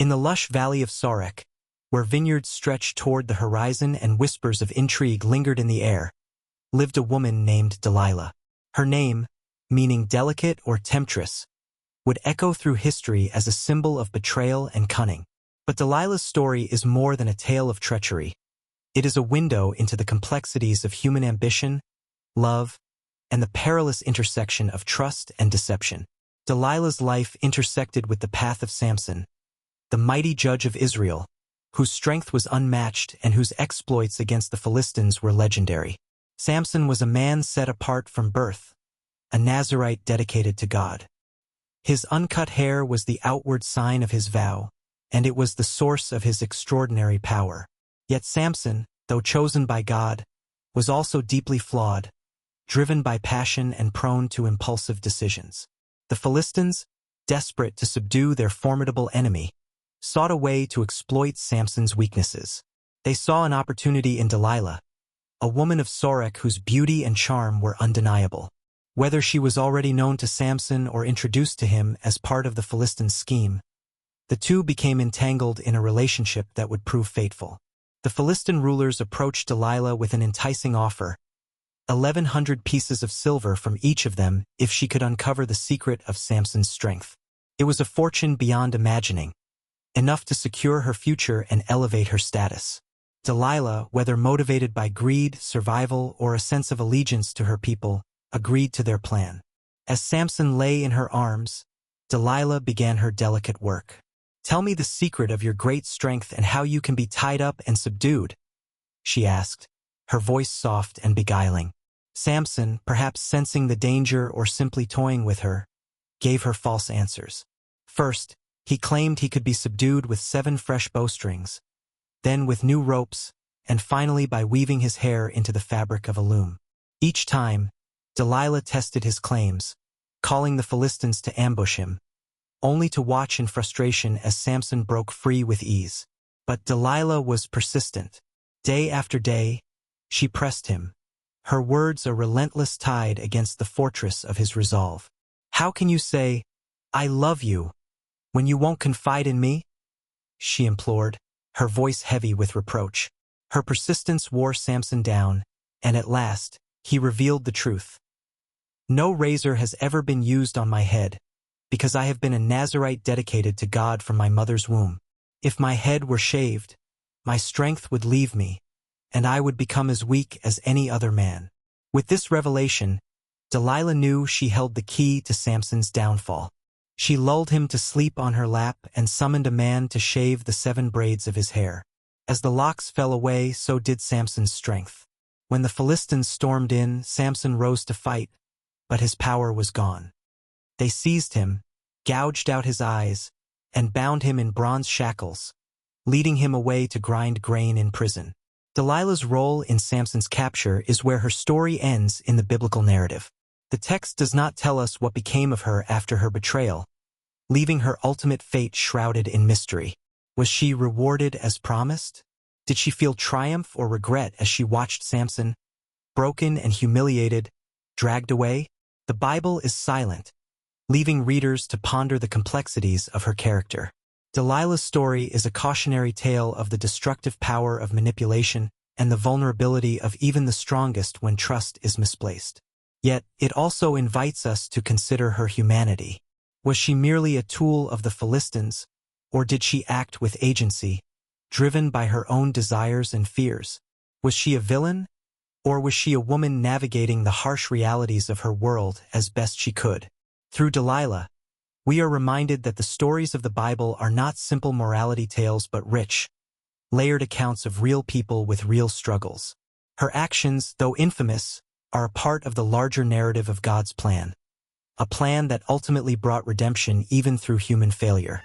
In the lush valley of Sorek, where vineyards stretched toward the horizon and whispers of intrigue lingered in the air, lived a woman named Delilah. Her name, meaning delicate or temptress, would echo through history as a symbol of betrayal and cunning. But Delilah's story is more than a tale of treachery. It is a window into the complexities of human ambition, love, and the perilous intersection of trust and deception. Delilah's life intersected with the path of Samson, the mighty judge of Israel, whose strength was unmatched and whose exploits against the Philistines were legendary. Samson was a man set apart from birth, a Nazirite dedicated to God. His uncut hair was the outward sign of his vow, and it was the source of his extraordinary power. Yet Samson, though chosen by God, was also deeply flawed, driven by passion and prone to impulsive decisions. The Philistines, desperate to subdue their formidable enemy, sought a way to exploit Samson's weaknesses. They saw an opportunity in Delilah, a woman of Sorek whose beauty and charm were undeniable. Whether she was already known to Samson or introduced to him as part of the Philistine scheme, the two became entangled in a relationship that would prove fateful. The Philistine rulers approached Delilah with an enticing offer, 1,100 pieces of silver from each of them if she could uncover the secret of Samson's strength. It was a fortune beyond imagining, enough to secure her future and elevate her status. Delilah, whether motivated by greed, survival, or a sense of allegiance to her people, agreed to their plan. As Samson lay in her arms, Delilah began her delicate work. "Tell me the secret of your great strength and how you can be tied up and subdued," she asked, her voice soft and beguiling. Samson, perhaps sensing the danger or simply toying with her, gave her false answers. First, he claimed he could be subdued with 7 fresh bowstrings, then with new ropes, and finally by weaving his hair into the fabric of a loom. Each time, Delilah tested his claims, calling the Philistines to ambush him, only to watch in frustration as Samson broke free with ease. But Delilah was persistent. Day after day, she pressed him, her words a relentless tide against the fortress of his resolve. "How can you say, 'I love you,' when you won't confide in me?" she implored, her voice heavy with reproach. Her persistence wore Samson down, and at last, he revealed the truth. "No razor has ever been used on my head, because I have been a Nazirite dedicated to God from my mother's womb. If my head were shaved, my strength would leave me, and I would become as weak as any other man." With this revelation, Delilah knew she held the key to Samson's downfall. She lulled him to sleep on her lap and summoned a man to shave the 7 braids of his hair. As the locks fell away, so did Samson's strength. When the Philistines stormed in, Samson rose to fight, but his power was gone. They seized him, gouged out his eyes, and bound him in bronze shackles, leading him away to grind grain in prison. Delilah's role in Samson's capture is where her story ends in the biblical narrative. The text does not tell us what became of her after her betrayal, leaving her ultimate fate shrouded in mystery. Was she rewarded as promised? Did she feel triumph or regret as she watched Samson, broken and humiliated, dragged away? The Bible is silent, leaving readers to ponder the complexities of her character. Delilah's story is a cautionary tale of the destructive power of manipulation and the vulnerability of even the strongest when trust is misplaced. Yet, it also invites us to consider her humanity. Was she merely a tool of the Philistines, or did she act with agency, driven by her own desires and fears? Was she a villain, or was she a woman navigating the harsh realities of her world as best she could? Through Delilah, we are reminded that the stories of the Bible are not simple morality tales but rich, layered accounts of real people with real struggles. Her actions, though infamous, are a part of the larger narrative of God's plan, a plan that ultimately brought redemption even through human failure.